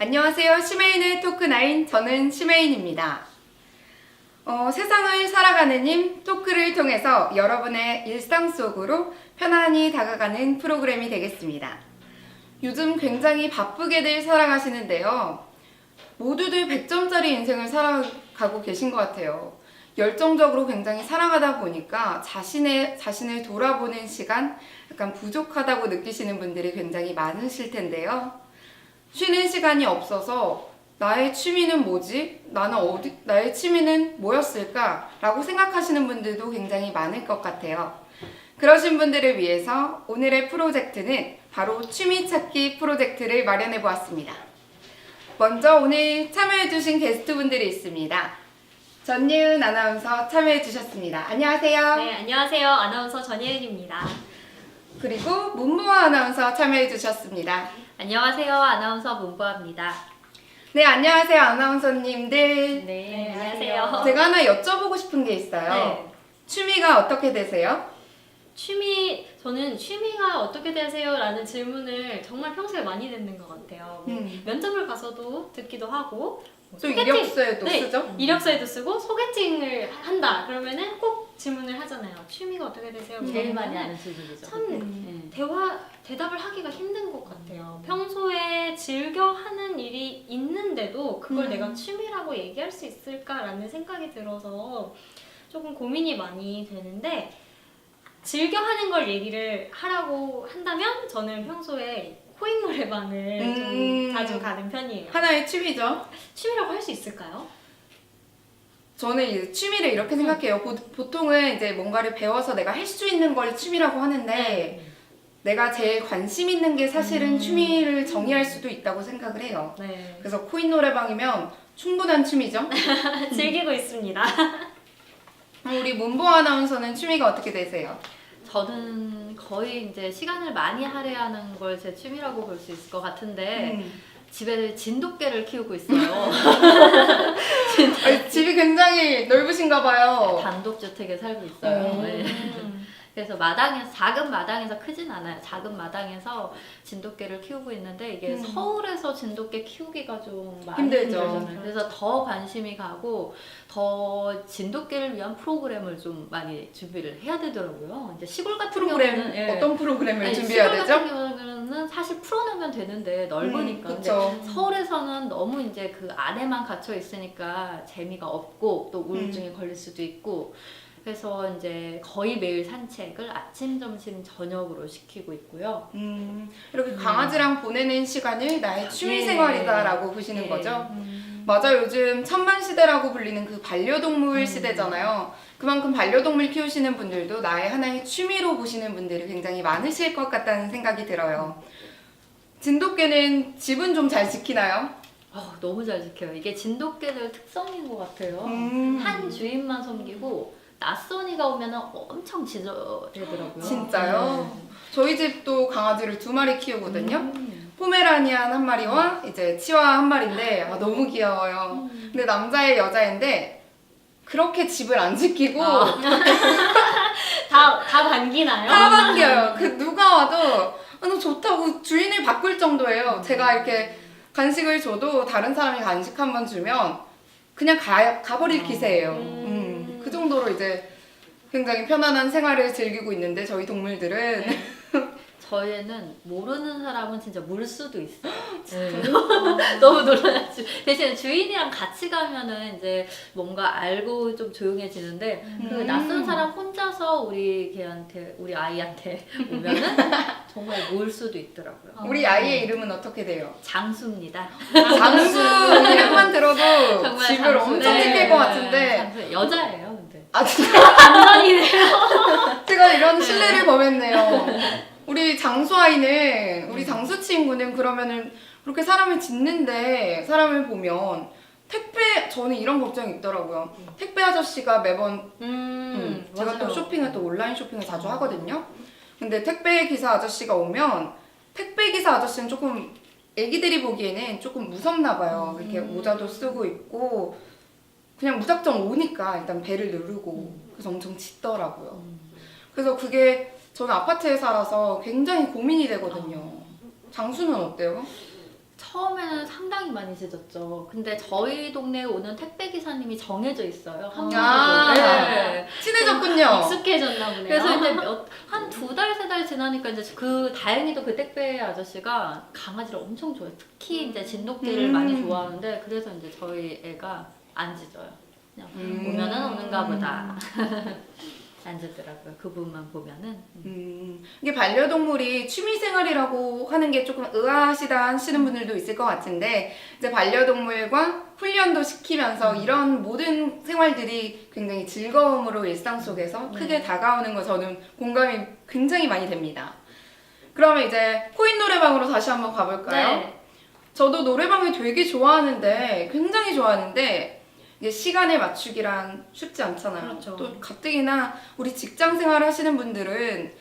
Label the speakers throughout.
Speaker 1: 안녕하세요. 시메인의 토크9, 저는 시메인입니다. 세상을 살아가는 힘 토크를 통해서 여러분의 일상 속으로 편안히 다가가는 프로그램이 되겠습니다. 요즘 굉장히 바쁘게들 살아가시는데요. 모두들 100점짜리 인생을 살아가고 계신 것 같아요. 열정적으로 굉장히 살아가다 보니까 자신을 돌아보는 시간 약간 부족하다고 느끼시는 분들이 굉장히 많으실 텐데요. 쉬는 시간이 없어서 나의 취미는 뭐지? 나의 취미는 뭐였을까? 라고 생각하시는 분들도 굉장히 많을 것 같아요. 그러신 분들을 위해서 오늘의 프로젝트는 바로 취미 찾기 프로젝트를 마련해 보았습니다. 먼저 오늘 참여해주신 게스트분들이 있습니다. 전예은 아나운서 참여해주셨습니다. 안녕하세요.
Speaker 2: 네, 안녕하세요. 아나운서 전예은입니다.
Speaker 1: 그리고 문보아 아나운서 참여해주셨습니다.
Speaker 3: 안녕하세요. 아나운서 문보아입니다.
Speaker 1: 네, 안녕하세요. 아나운서님들.
Speaker 2: 네, 안녕하세요.
Speaker 1: 제가 하나 여쭤보고 싶은 게 있어요.
Speaker 2: 네.
Speaker 1: 취미가 어떻게 되세요?
Speaker 2: 저는 취미가 어떻게 되세요? 라는 질문을 정말 평소에 많이 듣는 것 같아요. 면접을 가서도 듣기도 하고,
Speaker 1: 또 이력서에도 쓰죠?
Speaker 2: 이력서에도 쓰고, 소개팅을 한다. 그러면은 꼭 질문을 하잖아요. 취미가 어떻게 되세요?
Speaker 3: 제일 많이 하는 질문이죠.
Speaker 2: 참 대답을 하기가 힘든 것 같아요. 평소에 즐겨 하는 일이 있는데도 그걸 내가 취미라고 얘기할 수 있을까라는 생각이 들어서 조금 고민이 많이 되는데, 즐겨 하는 걸 얘기를 하라고 한다면 저는 평소에 코인 노래방을 좀 자주 가는 편이에요.
Speaker 1: 하나의 취미죠.
Speaker 2: 취미라고 할 수 있을까요?
Speaker 1: 저는 이 취미를 이렇게 생각해요. 보통은 이제 뭔가를 배워서 내가 할 수 있는 걸 취미라고 하는데 내가 제일 관심 있는 게 사실은 취미를 정의할 수도 있다고 생각을 해요.
Speaker 2: 네.
Speaker 1: 그래서 코인 노래방이면 충분한 취미죠.
Speaker 2: 즐기고 있습니다.
Speaker 1: 우리 문보 아나운서는 취미가 어떻게 되세요?
Speaker 3: 저는 거의 이제 시간을 많이 할애하는 걸 제 취미라고 볼 수 있을 것 같은데 집에 진돗개를 키우고 있어요.
Speaker 1: 집이 굉장히 넓으신가 봐요.
Speaker 3: 단독주택에 살고 있어요. 네. 그래서 마당에서, 작은 마당에서 크진 않아요. 작은 마당에서 진돗개를 키우고 있는데 이게 서울에서 진돗개 키우기가 좀 많이
Speaker 1: 힘들죠.
Speaker 3: 힘들잖아요. 그래서 더 관심이 가고 더 진돗개를 위한 프로그램을 좀 많이 준비를 해야 되더라고요. 이제 시골 같은
Speaker 1: 프로그램
Speaker 3: 경우는
Speaker 1: 어떤 프로그램을
Speaker 3: 아니,
Speaker 1: 준비해야
Speaker 3: 시골
Speaker 1: 되죠?
Speaker 3: 같은 경우는 사실 풀어내면 되는데 넓으니까. 근데
Speaker 1: 그쵸.
Speaker 3: 서울에서는 너무 이제 그 안에만 gat혀 있으니까 재미가 없고 또 우울증에 걸릴 수도 있고. 그래서 이제 거의 매일 산책을 아침, 점심, 저녁으로 시키고 있고요.
Speaker 1: 이렇게 강아지랑 보내는 시간을 나의 취미
Speaker 3: 예.
Speaker 1: 생활이다라고 보시는
Speaker 3: 예.
Speaker 1: 거죠? 맞아요. 요즘 천만 시대라고 불리는 그 반려동물 시대잖아요. 그만큼 반려동물 키우시는 분들도 나의 하나의 취미로 보시는 분들이 굉장히 많으실 것 같다는 생각이 들어요. 진돗개는 집은 좀 잘 지키나요?
Speaker 3: 너무 잘 지켜요. 이게 진돗개들 특성인 것 같아요. 한 주인만 섬기고 낯선이가 오면 엄청 짖어대더라고요.
Speaker 1: 진짜요? 저희 집도 강아지를 2마리 키우거든요. 포메라니안 1마리와 이제 치와 1마리인데 너무 귀여워요. 근데 남자애 여자애인데 그렇게 집을 안 지키고
Speaker 2: 다 반기나요?
Speaker 1: 다 반겨요. 그 누가 와도 너무 좋다고 주인을 바꿀 정도예요. 제가 이렇게 간식을 줘도 다른 사람이 간식 한번 주면 그냥 가버릴 기세예요. 그 정도로 이제 굉장히 편안한 생활을 즐기고 있는데 저희 동물들은
Speaker 3: 저희는 모르는 사람은 진짜 물 수도 있어요. 너무 놀라지. 대신 주인이랑 같이 가면은 이제 뭔가 알고 좀 조용해지는데 그 낯선 사람 혼자서 우리 아이한테 오면은 정말 물 수도 있더라고요.
Speaker 1: 우리 아이의 이름은 어떻게 돼요?
Speaker 3: 장수입니다.
Speaker 1: 장수 이름만 들어도
Speaker 3: 정말
Speaker 1: 집을
Speaker 3: 장수.
Speaker 1: 엄청
Speaker 3: 네.
Speaker 1: 지킬 것 같은데
Speaker 3: 장수. 여자예요, 근데.
Speaker 1: 아 진짜
Speaker 2: 반전이네요.
Speaker 1: 제가 이런 신뢰를 범했네요. 우리 장수 아이는 우리 장수 친구는 그러면은 그렇게 사람을 짖는데 사람을 보면 저는 이런 걱정이 있더라고요. 택배 아저씨가 매번 제가 또 쇼핑을 또 온라인 쇼핑을 자주 하거든요. 근데 택배 기사 아저씨가 오면 택배 기사 아저씨는 조금 애기들이 보기에는 조금 무섭나 봐요. 이렇게 모자도 쓰고 있고 그냥 무작정 오니까 일단 배를 누르고 그래서 엄청 짖더라고요. 그래서 그게 저는 아파트에 살아서 굉장히 고민이 되거든요. 장수는 어때요?
Speaker 3: 처음에는 상당히 많이 늦었죠. 근데 저희 동네에 오는 택배 기사님이 정해져 있어요. 한
Speaker 1: 아.
Speaker 3: 분으로. 네.
Speaker 1: 친해졌군요.
Speaker 2: 익숙해졌나 보네요.
Speaker 3: 그래서 이제 한 2달, 3달 지나니까 이제 다행히도 그 택배 아저씨가 강아지를 엄청 좋아해요. 특히 이제 진돗개를 많이 좋아하는데 그래서 이제 저희 애가 안 짖어요. 그냥 오면은 오는가 보다. 안 짖더라고요. 그분만 보면은.
Speaker 1: 이게 반려동물이 취미생활이라고 하는 게 조금 의아하시다 하시는 분들도 있을 것 같은데 이제 반려동물과 훈련도 시키면서 이런 모든 생활들이 굉장히 즐거움으로 일상 속에서 크게 다가오는 거 저는 공감이 굉장히 많이 됩니다. 그러면 이제 코인 노래방으로 다시 한번 가볼까요?
Speaker 2: 네.
Speaker 1: 저도 노래방을 되게 좋아하는데 굉장히 좋아하는데 이게 시간에 맞추기란 쉽지 않잖아요.
Speaker 2: 그렇죠.
Speaker 1: 또 가뜩이나 우리 직장 생활 하시는 분들은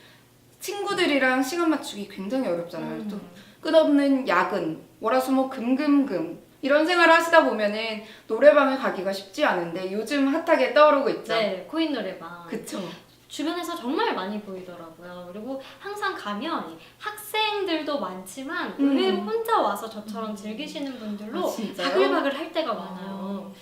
Speaker 1: 친구들이랑 시간 맞추기 굉장히 어렵잖아요. 또 끝없는 야근, 월화수목 금금금 이런 생활을 하시다 보면은 노래방을 가기가 쉽지 않은데 요즘 핫하게 떠오르고 있죠.
Speaker 2: 네, 코인 노래방.
Speaker 1: 그쵸.
Speaker 2: 주변에서 정말 많이 보이더라고요. 그리고 항상 가면 학생들도 많지만 의외로 혼자 와서 저처럼 즐기시는 분들로
Speaker 1: 아, 진짜요?
Speaker 2: 바글바글 할 때가 많아요.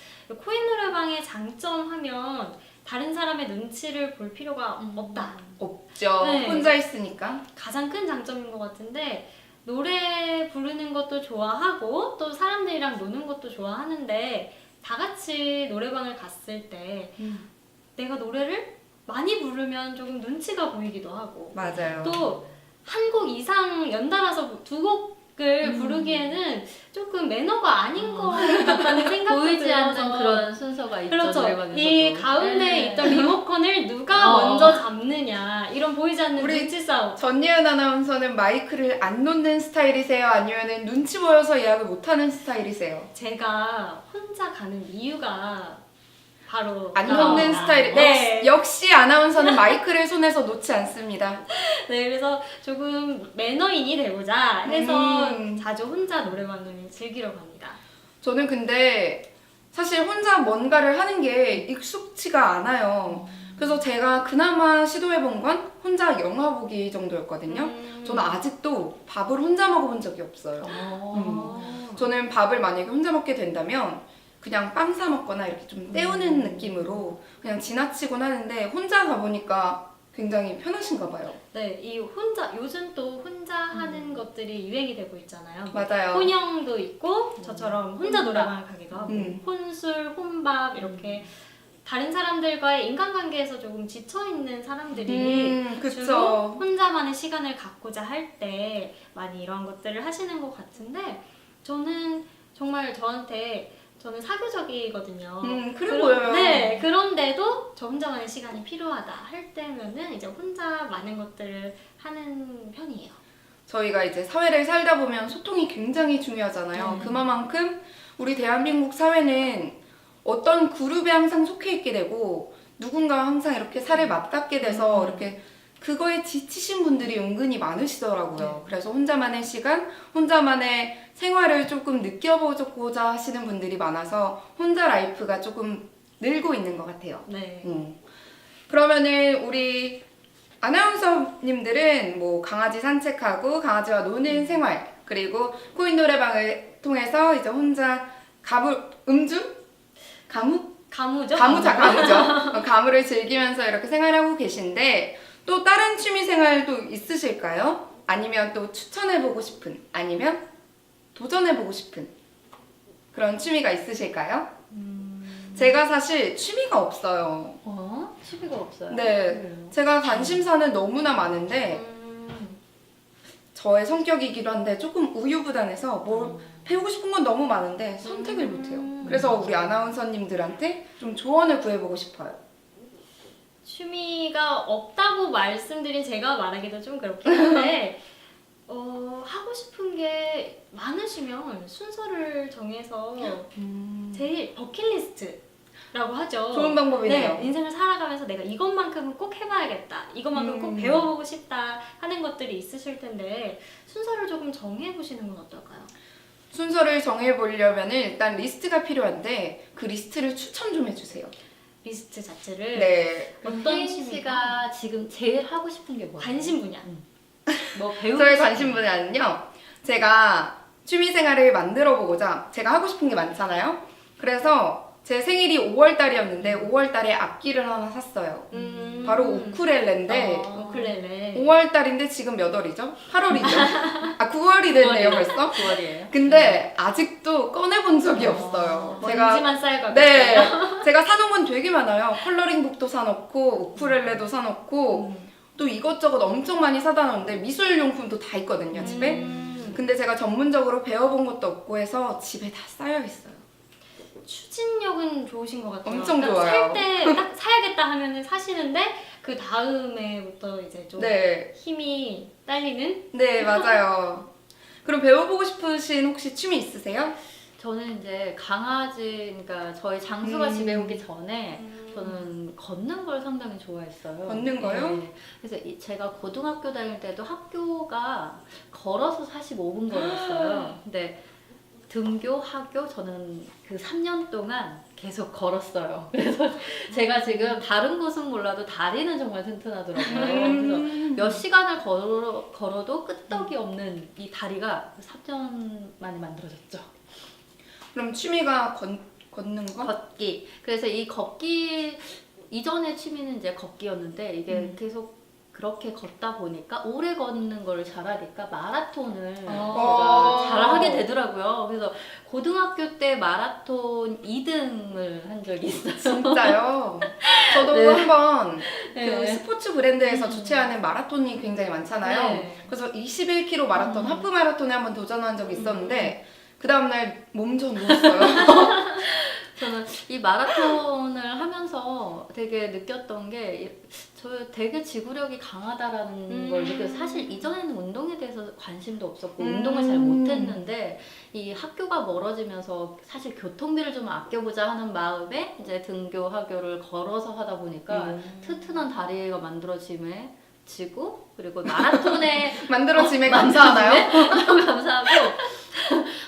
Speaker 2: 코인 노래방의 장점 하면 다른 사람의 눈치를 볼 필요가 없다.
Speaker 1: 없죠.
Speaker 2: 네.
Speaker 1: 혼자 있으니까.
Speaker 2: 가장 큰 장점인 것 같은데 노래 부르는 것도 좋아하고 또 사람들이랑 노는 것도 좋아하는데 다 같이 노래방을 갔을 때 내가 노래를 많이 부르면 조금 눈치가 보이기도 하고
Speaker 1: 맞아요.
Speaker 2: 또 한 곡 이상 연달아서 두 곡을 부르기에는 조금 매너가 아닌 것 같다는 생각도
Speaker 3: 보이지
Speaker 2: 들어서
Speaker 3: 않는 그런 순서가 있죠.
Speaker 2: 그렇죠.
Speaker 3: 노래방에서도.
Speaker 2: 이 가운데
Speaker 3: 네.
Speaker 2: 있던 리모컨을 누가 먼저 잡느냐 이런 보이지 않는
Speaker 1: 우리
Speaker 2: 눈치 싸움.
Speaker 1: 전예은 아나운서는 마이크를 안 놓는 스타일이세요? 아니면은 눈치 보여서 예약을 못하는 스타일이세요?
Speaker 2: 제가 혼자 가는 이유가 바로
Speaker 1: 안 놓는
Speaker 2: 나옵니다.
Speaker 1: 스타일.
Speaker 2: 네.
Speaker 1: 역시 아나운서는 마이크를 손에서 놓지 않습니다.
Speaker 2: 네, 그래서 조금 매너인이 되고자 해서
Speaker 1: 음.
Speaker 2: 자주 혼자 노래방을 즐기러 갑니다.
Speaker 1: 저는 근데 사실 혼자 뭔가를 하는 게 익숙치가 않아요. 그래서 제가 그나마 시도해본 건 혼자 영화 보기 정도였거든요. 저는 아직도 밥을 혼자 먹어본 적이 없어요. 저는 밥을 만약에 혼자 먹게 된다면 그냥 빵 사 먹거나 이렇게 좀 때우는 느낌으로 그냥 지나치곤 하는데 혼자 가보니까 굉장히 편하신가 봐요.
Speaker 2: 네, 이 혼자 요즘 또 혼자 하는 것들이 유행이 되고 있잖아요.
Speaker 1: 맞아요.
Speaker 2: 혼영도 있고 저처럼 혼자 노래방을 가기도 하고 혼술, 혼밥 이렇게 다른 사람들과의 인간관계에서 조금 지쳐있는 사람들이 주로
Speaker 1: 그쵸.
Speaker 2: 혼자만의 시간을 갖고자 할 때 많이 이런 것들을 하시는 것 같은데 저는 정말 저는 사교적이거든요.
Speaker 1: 그래 보여요.
Speaker 2: 네, 그런데도 저 혼자만의 시간이 필요하다 할 때면은 이제 혼자 많은 것들을 하는 편이에요.
Speaker 1: 저희가 이제 사회를 살다 보면 소통이 굉장히 중요하잖아요. 그만큼 우리 대한민국 사회는 어떤 그룹에 항상 속해 있게 되고 누군가와 항상 이렇게 살을 맞닿게 돼서 이렇게 그거에 지치신 분들이 은근히 많으시더라고요. 그래서 혼자만의 시간, 혼자만의 생활을 조금 느껴보고자 하시는 분들이 많아서 혼자 라이프가 조금 늘고 있는 것 같아요.
Speaker 2: 네.
Speaker 1: 그러면은 우리 아나운서님들은 뭐 강아지 산책하고 강아지와 노는 생활 그리고 코인 노래방을 통해서 이제 혼자
Speaker 2: 가무죠?
Speaker 1: 가무를 즐기면서 이렇게 생활하고 계신데 또 다른 취미 생활도 있으실까요? 아니면 또 추천해보고 싶은 아니면 도전해보고 싶은 그런 취미가 있으실까요? 제가 사실 취미가 없어요.
Speaker 3: 취미가 없어요.
Speaker 1: 네, 제가 관심사는 너무나 많은데 저의 성격이기도 한데 조금 우유부단해서 뭘 배우고 싶은 건 너무 많은데 선택을 못해요. 그래서 우리 아나운서님들한테 좀 조언을 구해보고 싶어요.
Speaker 2: 취미가 없다고 말씀드린 제가 말하기도 좀 그렇긴 한데 하고 싶은 게 많으시면 순서를 정해서 제일 버킷리스트라고 하죠.
Speaker 1: 좋은 방법이네요.
Speaker 2: 네, 인생을 살아가면서 내가 이것만큼은 꼭 해봐야겠다. 이것만큼 꼭 배워보고 싶다 하는 것들이 있으실 텐데 순서를 조금 정해보시는 건 어떨까요?
Speaker 1: 순서를 정해보려면 일단 리스트가 필요한데 그 리스트를 추천 좀 해주세요.
Speaker 2: 리스트 자체를
Speaker 1: 네.
Speaker 2: 어떤
Speaker 3: 혜인
Speaker 2: 취미가
Speaker 3: 씨가 지금 제일 하고 싶은 게 뭐예요?
Speaker 2: 관심 분야.
Speaker 3: 뭐 배우고
Speaker 1: 저의
Speaker 3: 싶은
Speaker 1: 관심 분야는요. 제가 취미생활을 만들어보고자 제가 하고 싶은 게 많잖아요. 그래서 제 생일이 5월달이었는데 5월달에 악기를 하나 샀어요. 바로 우쿨렐레인데
Speaker 2: 우쿨렐레.
Speaker 1: 5월달인데 지금 몇 월이죠? 8월이죠? 아 9월이 됐네요 벌써?
Speaker 3: 9월이에요.
Speaker 1: 근데 아직도 꺼내본 적이 없어요.
Speaker 2: 먼지만 쌓여가고
Speaker 1: 네,
Speaker 2: 있어요.
Speaker 1: 제가 사놓은 건 되게 많아요. 컬러링북도 사놓고 우쿨렐레도 사놓고 또 이것저것 엄청 많이 사다 놓는데 미술용품도 다 있거든요 집에. 근데 제가 전문적으로 배워본 것도 없고 해서 집에 다 쌓여 있어요.
Speaker 2: 추진력은 좋으신 것 같아요.
Speaker 1: 엄청
Speaker 2: 딱
Speaker 1: 좋아요.
Speaker 2: 살 때 딱 사야겠다 하면은 사시는데 그 다음에부터 이제 좀
Speaker 1: 네,
Speaker 2: 힘이 딸리는.
Speaker 1: 네 맞아요. 그럼 배워보고 싶으신 혹시 취미 있으세요?
Speaker 3: 저는 이제 강아지, 그러니까 저희 장수가 집에 오기 전에 저는 걷는 걸 상당히 좋아했어요.
Speaker 1: 걷는 거요?
Speaker 3: 네. 그래서 제가 고등학교 다닐 때도 학교가 걸어서 45분 거리였어요. 근데 등교, 학교 저는 그 3년 동안 계속 걸었어요. 그래서 제가 지금 다른 곳은 몰라도 다리는 정말 튼튼하더라고요. 그래서 몇 시간을 걸어도 끄떡이 없는 이 다리가 3년 만에 만들어졌죠.
Speaker 1: 그럼 취미가 걷는 거?
Speaker 3: 걷기. 그래서 이 걷기 이전의 취미는 이제 걷기였는데 이게 계속 그렇게 걷다 보니까 오래 걷는 걸 잘하니까 마라톤을 제가 잘하게 되더라고요. 그래서 고등학교 때 마라톤 2등을 한 적이 있어요.
Speaker 1: 진짜요? 저도
Speaker 3: 네.
Speaker 1: 한번
Speaker 3: 네.
Speaker 1: 그 스포츠 브랜드에서 주최하는 마라톤이 굉장히 많잖아요.
Speaker 2: 네.
Speaker 1: 그래서 21km 마라톤, 하프 마라톤에 한번 도전한 적이 있었는데 그 다음날 몸져 누웠어요.
Speaker 3: 저는 이 마라톤을 하면서 되게 느꼈던 게 저 되게 지구력이 강하다라는 걸 느껴서 사실 이전에는 운동에 대해서 관심도 없었고 운동을 잘 못했는데 이 학교가 멀어지면서 사실 교통비를 좀 아껴보자 하는 마음에 이제 등교 학교를 걸어서 하다 보니까 튼튼한 다리가 만들어짐에 지고 그리고 마라톤에
Speaker 1: 만들어짐에 감사하나요?
Speaker 3: 감사하고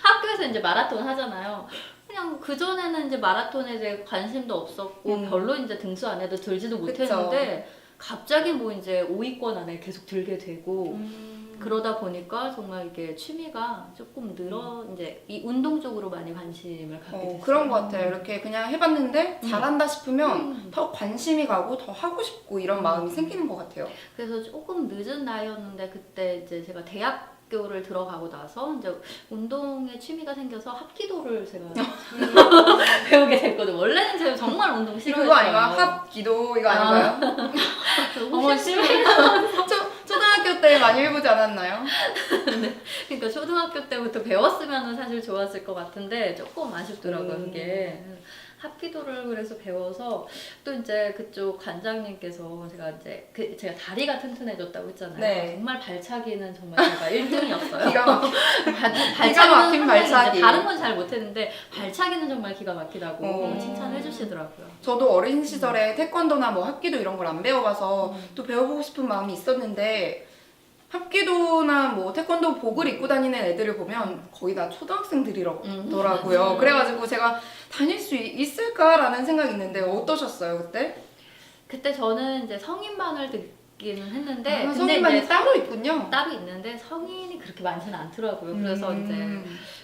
Speaker 3: 학교에서 이제 마라톤 하잖아요. 그냥 그전에는 이제 마라톤에 대해 관심도 없었고 별로 이제 등수 안에도 들지도 못했는데 갑자기 뭐 이제 5위권 안에 계속 들게 되고 그러다 보니까 정말 이게 취미가 조금 이제 이 운동 쪽으로 많이 관심을 갖게 됐어요.
Speaker 1: 그런 것 같아요. 이렇게 그냥 해봤는데 잘한다 싶으면 더 관심이 가고 더 하고 싶고 이런 마음이 생기는 것 같아요.
Speaker 3: 그래서 조금 늦은 나이였는데 그때 이제 제가 대학교를 들어가고 나서 이제 운동에 취미가 생겨서 합기도를 제가 배우게 됐거든요. 원래는 제가 정말 운동 싫어했어요.
Speaker 1: 그거 아닌가요? 합기도 이거 아닌가요?
Speaker 2: 어머 심해.
Speaker 1: 초등학교 때 많이 해보지 않았나요?
Speaker 3: 그러니까 초등학교 때부터 배웠으면 사실 좋았을 것 같은데 조금 아쉽더라고요 그게. 합기도를 그래서 배워서 또 이제 그쪽 관장님께서 제가 다리가 튼튼해졌다고 했잖아요.
Speaker 1: 네.
Speaker 3: 정말 발차기는 정말 제가 1등이었어요.
Speaker 1: 기가 막힌
Speaker 3: 발차기는
Speaker 1: 발차기.
Speaker 3: 다른 건 잘 못했는데 발차기는 정말 기가 막히다고
Speaker 1: 어.
Speaker 3: 칭찬해 주시더라고요.
Speaker 1: 저도 어린 시절에 태권도나 뭐 합기도 이런 걸 안 배워봐서 또 배워보고 싶은 마음이 있었는데 합기도나 뭐 태권도 복을 입고 다니는 애들을 보면 거의 다 초등학생들이더라고요. 그래가지고 제가 다닐 수 있을까라는 생각이 있는데 어떠셨어요 그때?
Speaker 3: 그때 저는 이제 성인반을 듣기는 했는데 근데
Speaker 1: 성인반이
Speaker 3: 이제
Speaker 1: 따로 있군요.
Speaker 3: 따로 있는데 성인이 그렇게 많지는 않더라고요. 그래서 이제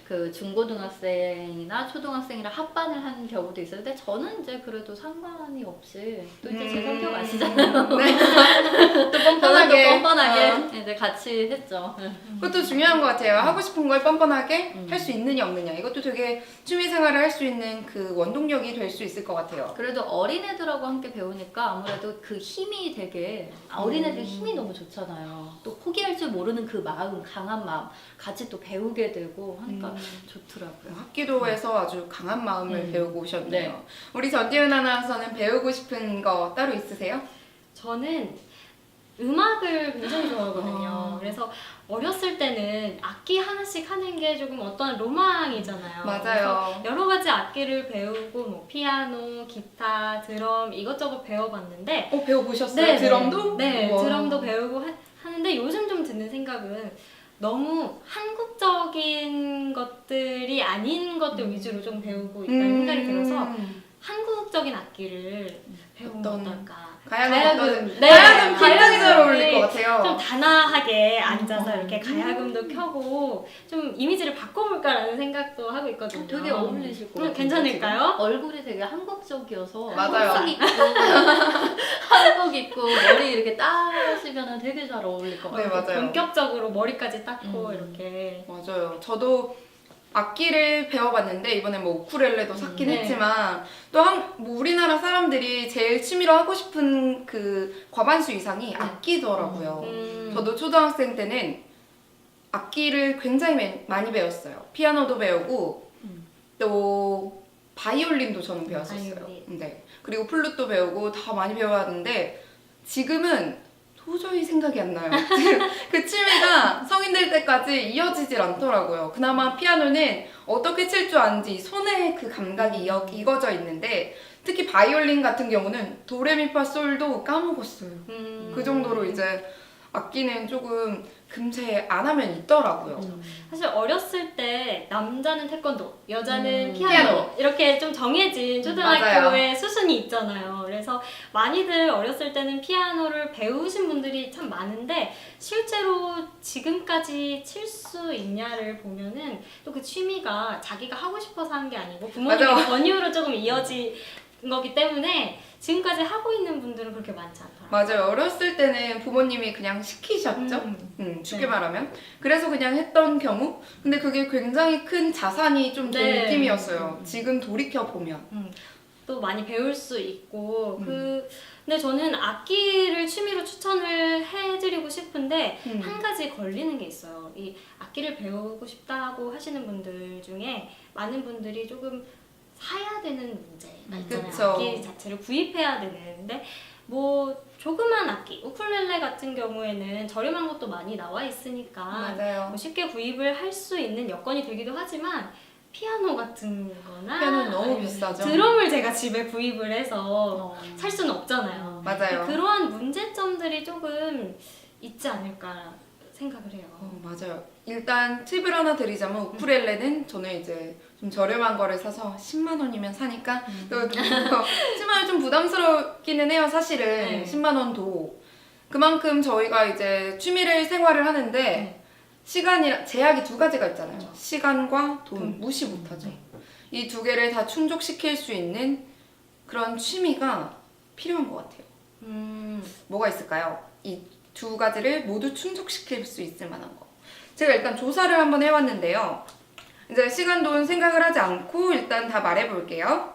Speaker 3: 그 중고등학생이나 초등학생이랑 합반을 한 경우도 있었는데 저는 이제 그래도 상관이 없이 또 이제 제 성격 아시잖아요.
Speaker 1: 네. 또
Speaker 3: 저는
Speaker 1: 뻔뻔하게.
Speaker 3: 또 뻔뻔하게 이제 같이 했죠.
Speaker 1: 그것도 중요한 것 같아요. 하고 싶은 걸 뻔뻔하게 할 수 있느냐 없느냐. 이것도 되게 취미생활을 할 수 있는 그 원동력이 될 수 있을 것 같아요.
Speaker 3: 그래도 어린애들하고 함께 배우니까 아무래도 그 힘이 되게 어린애들 힘이 너무 좋잖아요. 또 포기할 줄 모르는 그 마음, 강한 마음 같이 또 배우게 되고 하니까 좋더라고요.
Speaker 1: 합기도에서 아주 강한 마음을 배우고 오셨네요.
Speaker 3: 네.
Speaker 1: 우리 전지은 아나운서는 배우고 싶은 거 따로 있으세요?
Speaker 2: 저는 음악을 굉장히 좋아하거든요. 그래서 어렸을 때는 악기 하나씩 하는 게 조금 어떤 로망이잖아요.
Speaker 1: 맞아요.
Speaker 2: 그래서 여러 가지 악기를 배우고 뭐 피아노, 기타, 드럼 이것저것 배워봤는데
Speaker 1: 배워보셨어요?
Speaker 2: 네,
Speaker 1: 드럼도?
Speaker 2: 네,
Speaker 1: 우와.
Speaker 2: 드럼도 배우고 하는데 요즘 좀 드는 생각은 너무 한국적인 것들이 아닌 것들 위주로 좀 배우고 있다는 생각이 들어서 한국적인 악기를 배우면
Speaker 1: 어떤-
Speaker 2: 어떨까?
Speaker 1: 가야금
Speaker 2: 네,
Speaker 1: 가야금 굉장히 잘
Speaker 2: 가야금이
Speaker 1: 어울릴 것 같아요.
Speaker 2: 좀 단아하게 앉아서 이렇게 가야금도 켜고 좀 이미지를 바꿔볼까라는 생각도 하고 있거든요.
Speaker 3: 되게 어울리실 것 같아요.
Speaker 2: 괜찮을까요?
Speaker 3: 얼굴이 되게 한국적이어서
Speaker 1: 맞아요.
Speaker 3: 한복 입고 한복 입고 머리 이렇게 따시면 되게 잘 어울릴 것
Speaker 1: 네,
Speaker 3: 같아요.
Speaker 1: 맞아요.
Speaker 2: 본격적으로 머리까지 닦고
Speaker 3: 음.
Speaker 2: 이렇게.
Speaker 1: 맞아요. 저도 악기를 배워봤는데 이번에 뭐 우쿨렐레도 샀긴
Speaker 2: 네.
Speaker 1: 했지만 또 뭐 우리나라 사람들이 제일 취미로 하고 싶은 그 과반수 이상이 악기더라고요. 저도 초등학생 때는 악기를 굉장히 많이 배웠어요. 피아노도 배우고 또 바이올린도 저는 배웠었어요.
Speaker 2: 바이올린.
Speaker 1: 네. 그리고 플룻도 배우고 다 많이 배워왔는데 지금은 도저히 생각이 안 나요. 그 취미가 성인 될 때까지 이어지질 않더라고요. 그나마 피아노는 어떻게 칠 줄 아는지 손에 그 감각이 익어져 있는데 특히 바이올린 같은 경우는 도레미파솔도 까먹었어요. 그 정도로 이제 악기는 조금 금세 안 하면 있더라고요.
Speaker 2: 사실 어렸을 때 남자는 태권도, 여자는
Speaker 1: 피아노.
Speaker 2: 피아노 이렇게 좀 정해진 초등학교의 수순이 있잖아요. 그래서 많이들 어렸을 때는 피아노를 배우신 분들이 참 많은데 실제로 지금까지 칠 수 있냐를 보면은 또 그 취미가 자기가 하고 싶어서 한 게 아니고 부모님의
Speaker 1: 맞아.
Speaker 2: 권유로 조금 이어진 거기 때문에 지금까지 하고 있는 분들은 그렇게 많지 않더라고요.
Speaker 1: 맞아요. 어렸을 때는 부모님이 그냥 시키셨죠. 쉽게
Speaker 2: 네.
Speaker 1: 말하면. 그래서 그냥 했던 경우. 근데 그게 굉장히 큰 자산이 좀 된
Speaker 2: 네.
Speaker 1: 느낌이었어요. 지금 돌이켜보면.
Speaker 2: 또 많이 배울 수 있고 근데 저는 악기를 취미로 추천을 해드리고 싶은데 한 가지 걸리는 게 있어요. 이 악기를 배우고 싶다고 하시는 분들 중에 많은 분들이 조금 사야 되는 문제가 있잖아요.
Speaker 1: 그쵸.
Speaker 2: 악기 자체를 구입해야 되는데 뭐 조그만 악기, 우쿨렐레 같은 경우에는 저렴한 것도 많이 나와 있으니까
Speaker 1: 맞아요.
Speaker 2: 뭐 쉽게 구입을 할 수 있는 여건이 되기도 하지만 피아노 같은 거나
Speaker 1: 피아노는 너무
Speaker 2: 아니면
Speaker 1: 비싸죠.
Speaker 2: 드럼을 제가 집에 구입을 해서 살 수는 없잖아요.
Speaker 1: 맞아요.
Speaker 2: 그러한 문제점들이 조금 있지 않을까 생각을 해요.
Speaker 1: 맞아요. 일단 팁을 하나 드리자면 우쿨렐레는 저는 이제 좀 저렴한 거를 사서 10만 원이면 사니까 또 10만 원 좀 부담스럽기는 해요. 사실은
Speaker 2: 네.
Speaker 1: 10만 원도 그만큼 저희가 이제 취미를 생활을 하는데 시간이랑 제약이 두 가지가 있잖아요. 시간과 돈 무시 못하죠. 이 두 개를 다 충족시킬 수 있는 그런 취미가 필요한 것 같아요. 뭐가 있을까요? 이 두 가지를 모두 충족시킬 수 있을 만한 거. 제가 일단 조사를 한번 해왔는데요. 이제 시간, 돈 생각을 하지 않고 일단 다 말해볼게요.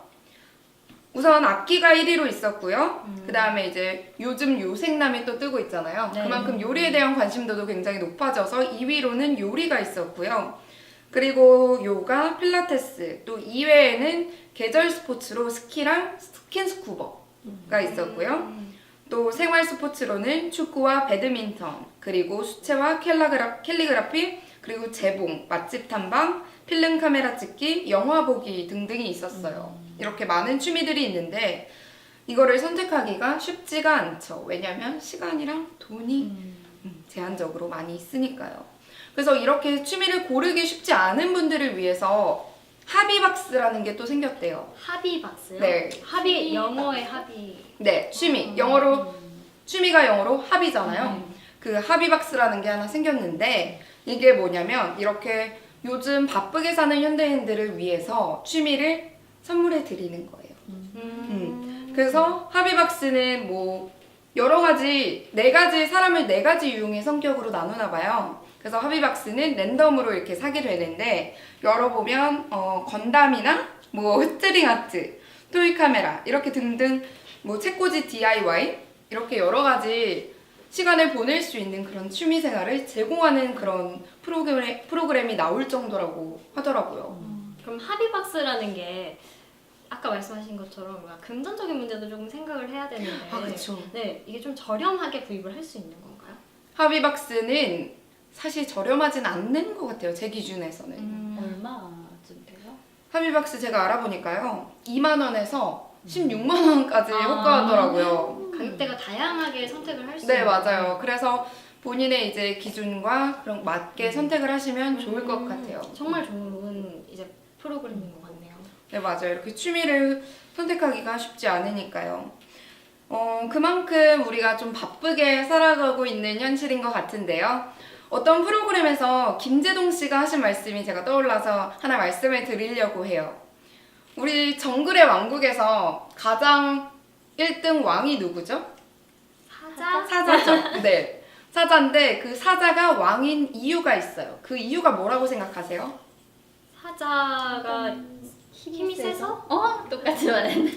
Speaker 1: 우선 악기가 1위로 있었고요. 그 다음에 이제 요즘 요생남이 또 뜨고 있잖아요.
Speaker 2: 네.
Speaker 1: 그만큼 요리에 대한 관심도도 굉장히 높아져서 2위로는 요리가 있었고요. 그리고 요가, 필라테스, 또 2회에는 계절 스포츠로 스키랑 스킨스쿠버가 있었고요. 또 생활 스포츠로는 축구와 배드민턴, 그리고 수채화 캘리그라피, 그리고 재봉, 맛집 탐방, 필름 카메라 찍기, 영화 보기 등등이 있었어요. 이렇게 많은 취미들이 있는데 이거를 선택하기가 쉽지가 않죠. 왜냐면 시간이랑 돈이 제한적으로 많이 있으니까요. 그래서 이렇게 취미를 고르기 쉽지 않은 분들을 위해서 합의박스라는 게 또 생겼대요.
Speaker 2: 합의박스요?
Speaker 1: 네.
Speaker 2: 합의, 영어의 합의.
Speaker 1: 네, 취미. 영어로 취미가 영어로 합이잖아요. 그 합의박스라는 게 하나 생겼는데 이게 뭐냐면 이렇게 요즘 바쁘게 사는 현대인들을 위해서 취미를 선물해 드리는 거예요. 그래서 합의박스는 뭐 여러 가지 사람을 네 가지 유형의 성격으로 나누나 봐요. 그래서 합의박스는 랜덤으로 이렇게 사게 되는데 열어보면 건담이나 뭐 스트링 아트, 토이 카메라 이렇게 등등 뭐 책꽂이 DIY 이렇게 여러 가지 시간을 보낼 수 있는 그런 취미 생활을 제공하는 그런 프로그램이 나올 정도라고 하더라고요.
Speaker 2: 그럼 합의박스라는 게 아까 말씀하신 것처럼 뭔가 금전적인 문제도 조금 생각을 해야 되는데
Speaker 1: 그렇죠.
Speaker 2: 네, 이게 좀 저렴하게 구입을 할 수 있는 건가요?
Speaker 1: 합의박스는 사실 저렴하진 않는 것 같아요. 제 기준에서는.
Speaker 3: 얼마쯤 돼요?
Speaker 1: 합의박스 제가 알아보니까요. 2만 원에서 16만 원까지 호가하더라고요.
Speaker 2: 가격대가 다양하게 선택을 할 수
Speaker 1: 네,
Speaker 2: 있는
Speaker 1: 맞아요. 그래서 본인의 이제 기준과 그런 맞게 선택을 하시면 좋을 것 같아요.
Speaker 2: 정말 좋은 이제 프로그램인 것 같네요.
Speaker 1: 네, 맞아요. 이렇게 취미를 선택하기가 쉽지 않으니까요. 그만큼 우리가 좀 바쁘게 살아가고 있는 현실인 것 같은데요. 어떤 프로그램에서 김재동 씨가 하신 말씀이 제가 떠올라서 하나 말씀을 드리려고 해요. 우리 정글의 왕국에서 가장 1등 왕이 누구죠?
Speaker 2: 사자?
Speaker 1: 사자죠. 네. 사자인데 그 사자가 왕인 이유가 있어요. 그 이유가 뭐라고 생각하세요?
Speaker 2: 사자가 힘이 세서?
Speaker 3: 똑같이 말했네.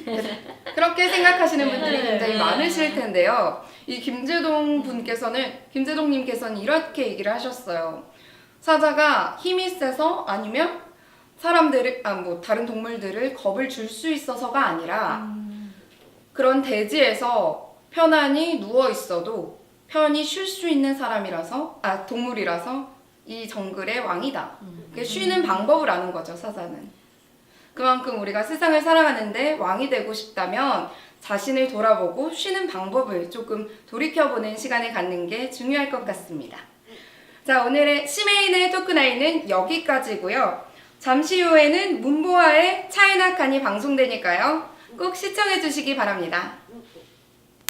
Speaker 1: 그렇게 생각하시는 분들이
Speaker 3: 네.
Speaker 1: 굉장히 많으실 텐데요. 이 김재동님께서는 이렇게 얘기를 하셨어요. 사자가 힘이 세서 아니면 다른 동물들을 겁을 줄 수 있어서가 아니라 그런 대지에서 편안히 누워 있어도 편히 쉴 수 있는 동물이라서 이 정글의 왕이다. 그게 쉬는 방법을 아는 거죠, 사자는. 그만큼 우리가 세상을 살아가는데 왕이 되고 싶다면 자신을 돌아보고 쉬는 방법을 조금 돌이켜보는 시간을 갖는 게 중요할 것 같습니다. 자, 오늘의 시메인의 토크나인은 여기까지고요. 잠시 후에는 문보아의 차이나칸이 방송되니까요. 꼭 시청해 주시기 바랍니다.